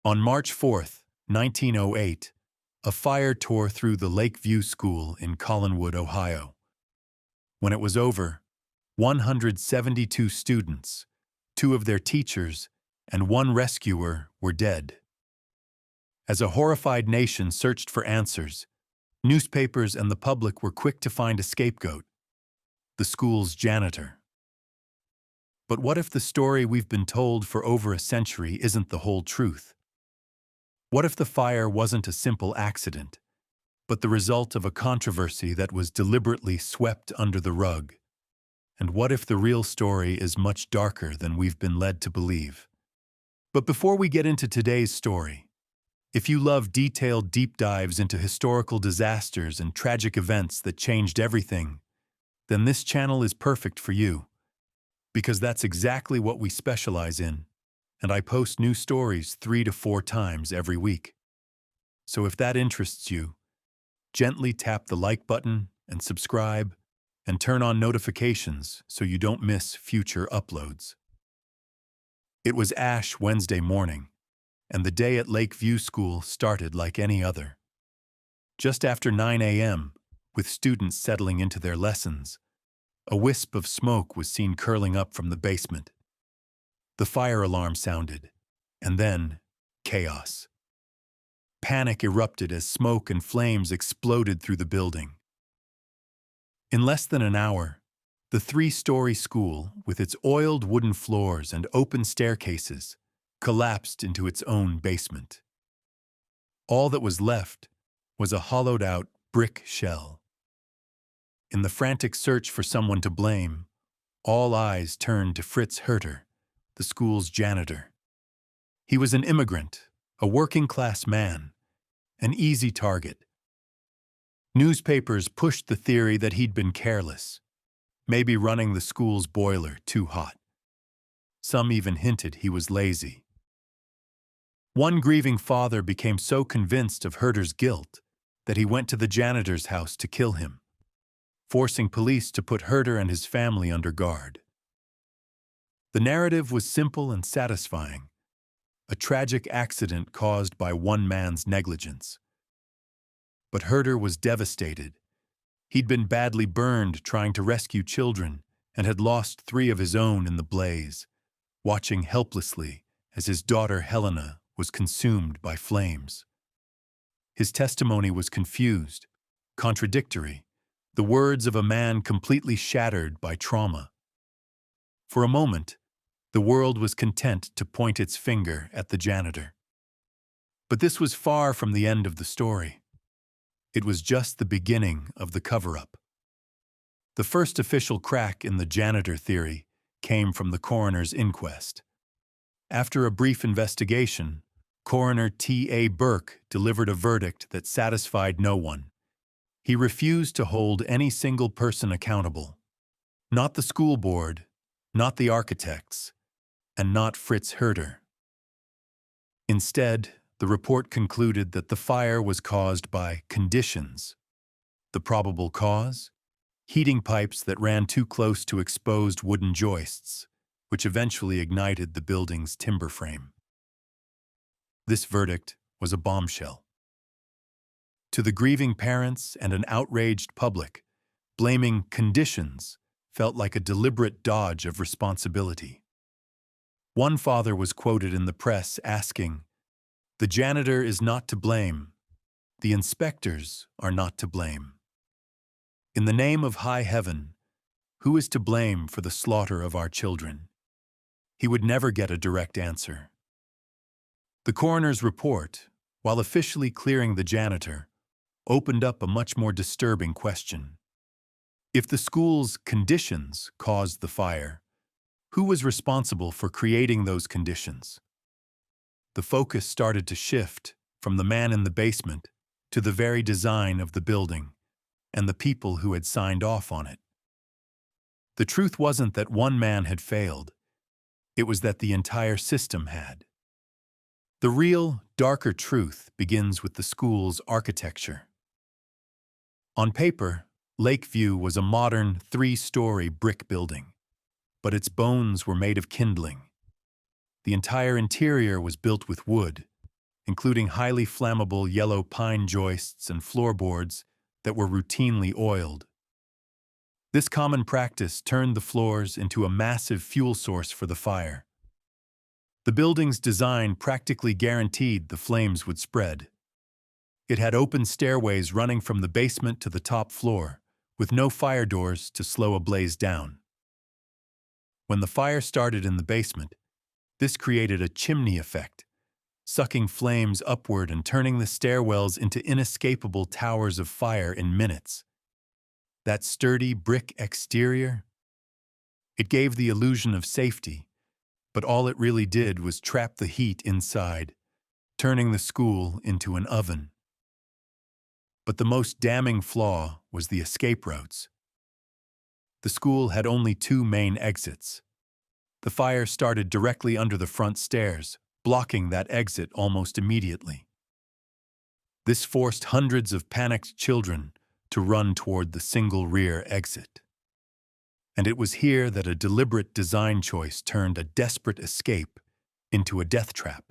On March 4th, 1908, a fire tore through the Lakeview School in Collinwood, Ohio. When it was over, 172 students, 2 of their teachers, and 1 rescuer were dead. As a horrified nation searched for answers, newspapers and the public were quick to find a scapegoat: the school's janitor. But what if the story we've been told for over a century isn't the whole truth? What if the fire wasn't a simple accident, but the result of a controversy that was deliberately swept under the rug? And what if the real story is much darker than we've been led to believe? But before we get into today's story, if you love detailed deep dives into historical disasters and tragic events that changed everything, then this channel is perfect for you. Because that's exactly what we specialize in, and I post new stories 3 to 4 times every week. So if that interests you, gently tap the like button and subscribe, and turn on notifications so you don't miss future uploads. It was Ash Wednesday morning, and the day at Lakeview School started like any other. Just after 9 a.m., with students settling into their lessons, a wisp of smoke was seen curling up from the basement. The fire alarm sounded, and then chaos. Panic erupted as smoke and flames exploded through the building. In less than an hour, the 3-story school, with its oiled wooden floors and open staircases, collapsed into its own basement. All that was left was a hollowed-out brick shell. In the frantic search for someone to blame, all eyes turned to Fritz Herter, the school's janitor. He was an immigrant, a working-class man, an easy target. Newspapers pushed the theory that he'd been careless, maybe running the school's boiler too hot. Some even hinted he was lazy. One grieving father became so convinced of Herter's guilt that he went to the janitor's house to kill him, forcing police to put Herter and his family under guard. The narrative was simple and satisfying: a tragic accident caused by one man's negligence. But Herter was devastated. He'd been badly burned trying to rescue children and had lost 3 of his own in the blaze, watching helplessly as his daughter Helena was consumed by flames. His testimony was confused, contradictory, the words of a man completely shattered by trauma. For a moment, the world was content to point its finger at the janitor. But this was far from the end of the story. It was just the beginning of the cover-up. The first official crack in the janitor theory came from the coroner's inquest. After a brief investigation, Coroner T.A. Burke delivered a verdict that satisfied no one. He refused to hold any single person accountable. Not the school board, not the architects, and not Fritz Herter. Instead, the report concluded that the fire was caused by conditions. The probable cause? Heating pipes that ran too close to exposed wooden joists, which eventually ignited the building's timber frame. This verdict was a bombshell. To the grieving parents and an outraged public, blaming conditions felt like a deliberate dodge of responsibility. One father was quoted in the press asking, "The janitor is not to blame. The inspectors are not to blame. In the name of high heaven, who is to blame for the slaughter of our children?" He would never get a direct answer. The coroner's report, while officially clearing the janitor, opened up a much more disturbing question. If the school's conditions caused the fire, who was responsible for creating those conditions? The focus started to shift from the man in the basement to the very design of the building and the people who had signed off on it. The truth wasn't that one man had failed. It was that the entire system had. The real, darker truth begins with the school's architecture. On paper, Lakeview was a modern 3-story brick building, but its bones were made of kindling. The entire interior was built with wood, including highly flammable yellow pine joists and floorboards that were routinely oiled. This common practice turned the floors into a massive fuel source for the fire. The building's design practically guaranteed the flames would spread. It had open stairways running from the basement to the top floor, with no fire doors to slow a blaze down. When the fire started in the basement, this created a chimney effect, sucking flames upward and turning the stairwells into inescapable towers of fire in minutes. That sturdy brick exterior? It gave the illusion of safety, but all it really did was trap the heat inside, turning the school into an oven. But the most damning flaw was the escape routes. The school had only two main exits. The fire started directly under the front stairs, blocking that exit almost immediately. This forced hundreds of panicked children to run toward the single rear exit. And it was here that a deliberate design choice turned a desperate escape into a death trap.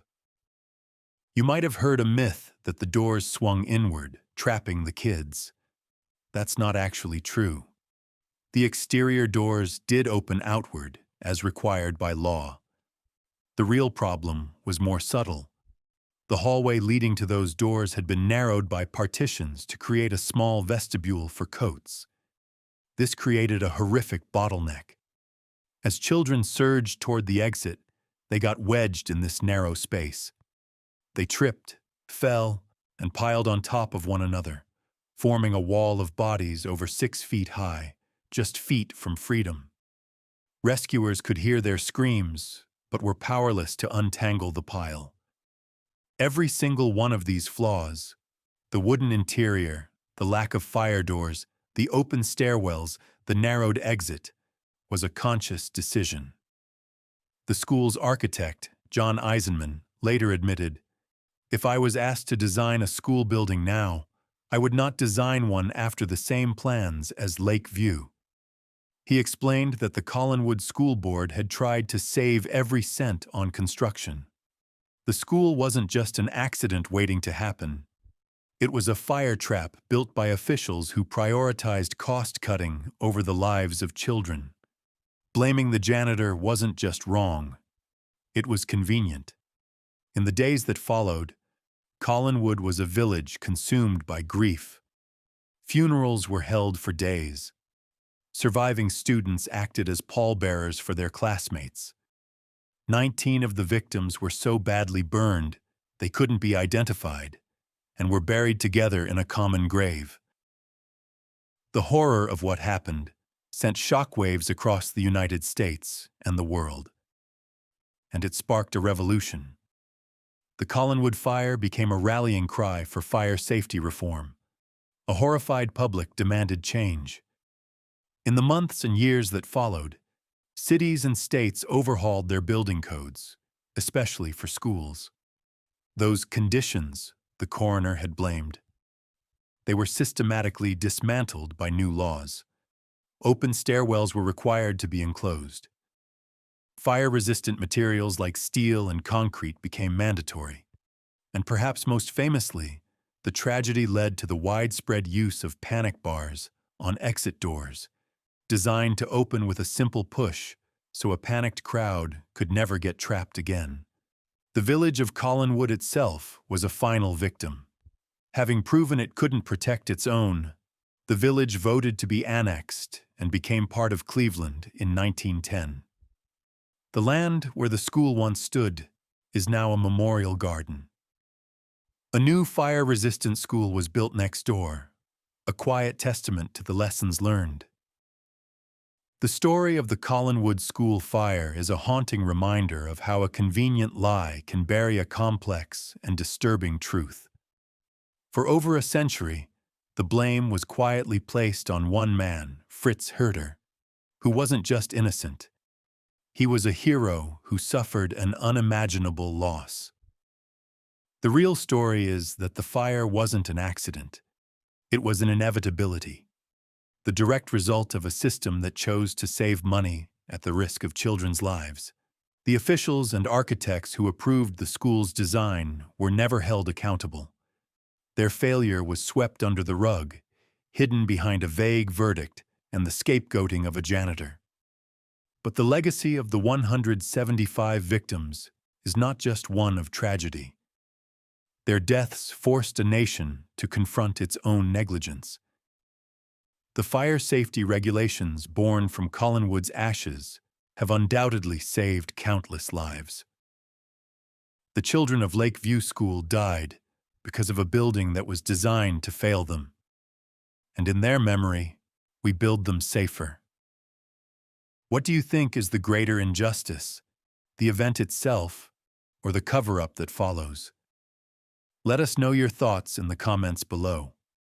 You might have heard a myth that the doors swung inward, trapping the kids. That's not actually true. The exterior doors did open outward, as required by law. The real problem was more subtle. The hallway leading to those doors had been narrowed by partitions to create a small vestibule for coats. This created a horrific bottleneck. As children surged toward the exit, they got wedged in this narrow space. They tripped, fell, and piled on top of one another, forming a wall of bodies over 6 feet high, just feet from freedom. Rescuers could hear their screams, but were powerless to untangle the pile. Every single one of these flaws, the wooden interior, the lack of fire doors, the open stairwells, the narrowed exit, was a conscious decision. The school's architect, John Eisenman, later admitted, "If I was asked to design a school building now, I would not design one after the same plans as Lake View." He explained that the Collinwood School Board had tried to save every cent on construction. The school wasn't just an accident waiting to happen. It was a fire trap built by officials who prioritized cost-cutting over the lives of children. Blaming the janitor wasn't just wrong. It was convenient. In the days that followed, Collinwood was a village consumed by grief. Funerals were held for days. Surviving students acted as pallbearers for their classmates. 19 of the victims were so badly burned they couldn't be identified and were buried together in a common grave. The horror of what happened sent shockwaves across the United States and the world. And it sparked a revolution. The Collinwood fire became a rallying cry for fire safety reform. A horrified public demanded change. In the months and years that followed, cities and states overhauled their building codes, especially for schools. Those conditions the coroner had blamed. They were systematically dismantled by new laws. Open stairwells were required to be enclosed. Fire-resistant materials like steel and concrete became mandatory. And perhaps most famously, the tragedy led to the widespread use of panic bars on exit doors, designed to open with a simple push so a panicked crowd could never get trapped again. The village of Collinwood itself was a final victim. Having proven it couldn't protect its own, the village voted to be annexed and became part of Cleveland in 1910. The land where the school once stood is now a memorial garden. A new fire-resistant school was built next door, a quiet testament to the lessons learned. The story of the Collinwood School fire is a haunting reminder of how a convenient lie can bury a complex and disturbing truth. For over a century, the blame was quietly placed on one man, Fritz Herter, who wasn't just innocent. He was a hero who suffered an unimaginable loss. The real story is that the fire wasn't an accident. It was an inevitability. The direct result of a system that chose to save money at the risk of children's lives. The officials and architects who approved the school's design were never held accountable. Their failure was swept under the rug, hidden behind a vague verdict and the scapegoating of a janitor. But the legacy of the 175 victims is not just one of tragedy. Their deaths forced a nation to confront its own negligence. The fire safety regulations born from Collinwood's ashes have undoubtedly saved countless lives. The children of Lakeview School died because of a building that was designed to fail them. And in their memory, we build them safer. What do you think is the greater injustice, the event itself, or the cover-up that follows? Let us know your thoughts in the comments below.